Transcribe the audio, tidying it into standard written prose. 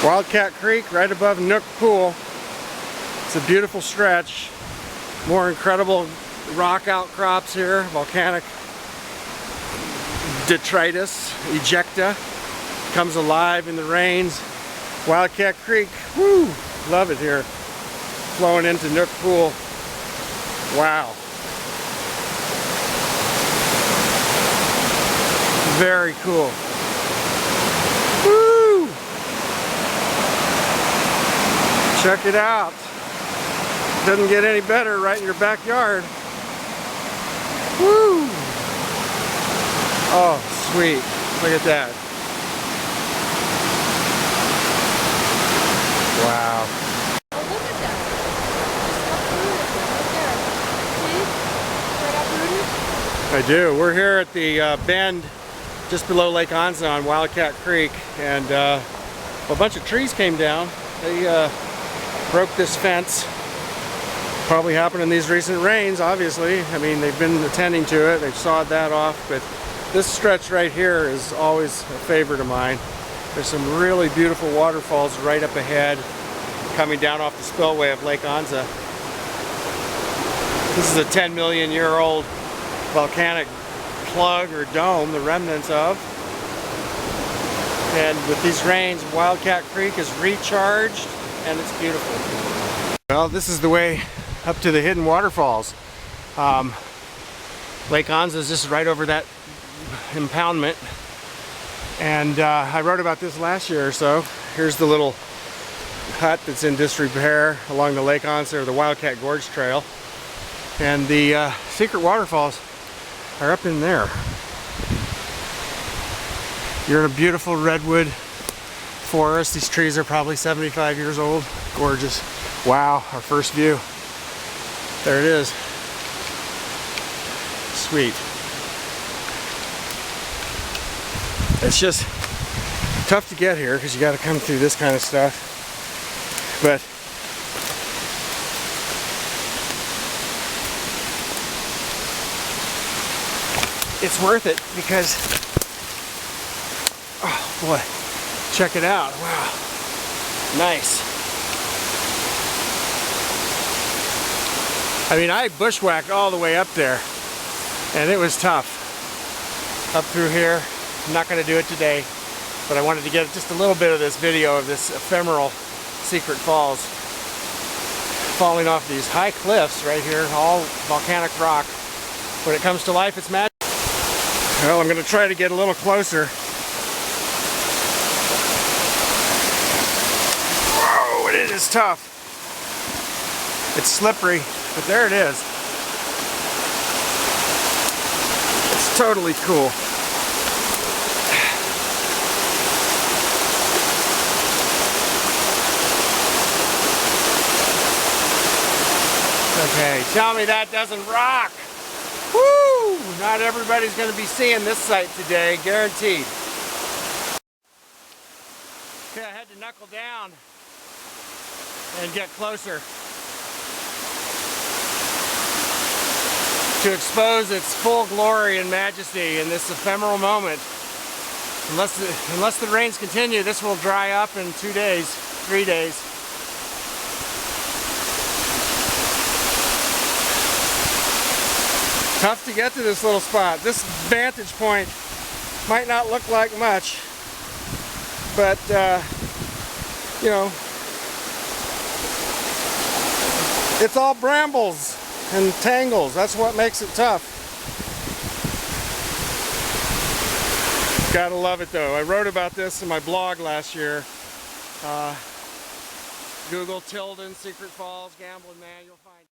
Wildcat Creek right above Nook Pool. It's a beautiful stretch. More incredible rock outcrops here, volcanic detritus, ejecta. Comes alive in the rains. Wildcat Creek, whoo, love it here. Flowing into Nook Pool. Wow. Very cool. Woo! Check it out. Doesn't get any better right in your backyard. Woo! Oh, sweet. Look at that. Wow. Oh, look at that. It's uprooted right there. See? Right uprooted? I do. We're here at the bend just below Lake Anza on Wildcat Creek, and a bunch of trees came down. They broke this fence. Probably happened in these recent rains, obviously. I mean, they've been attending to it. They've sawed that off, but this stretch right here is always a favorite of mine. There's some really beautiful waterfalls right up ahead, coming down off the spillway of Lake Anza. This is a 10 million year old volcanic plug or dome, the remnants of. And with these rains, Wildcat Creek is recharged and it's beautiful. Well, this is the way up to the hidden waterfalls. Lake Anza is just right over that impoundment. And I wrote about this last year or so. Here's the little hut that's in disrepair along the Lake Anza or the Wildcat Gorge Trail. And the secret waterfalls are up in there. You're in a beautiful redwood forest. These trees are probably 75 years old. Gorgeous. Wow, our first view. There it is. Sweet. It's just tough to get here because you got to come through this kind of stuff. But it's worth it because, oh boy, check it out. Wow. Nice. I mean, I bushwhacked all the way up there and it was tough. Up through here. I'm not going to do it today, but I wanted to get just a little bit of this video of this ephemeral secret falls. Falling off these high cliffs right here, all volcanic rock. When it comes to life, it's magic. Well, I'm going to try to get a little closer. Whoa, it is tough. It's slippery, but there it is. It's totally cool. Okay, tell me that doesn't rock. Woo! Not everybody's going to be seeing this site today, guaranteed. Okay, I had to knuckle down and get closer to expose its full glory and majesty in this ephemeral moment. Unless the rains continue, this will dry up in 2 days, 3 days. Tough to get to this little spot. This vantage point might not look like much, but you know, it's all brambles and tangles. That's what makes it tough. Gotta love it though. I wrote about this in my blog last year. Google Tilden, Secret Falls, Gambling Man, you'll find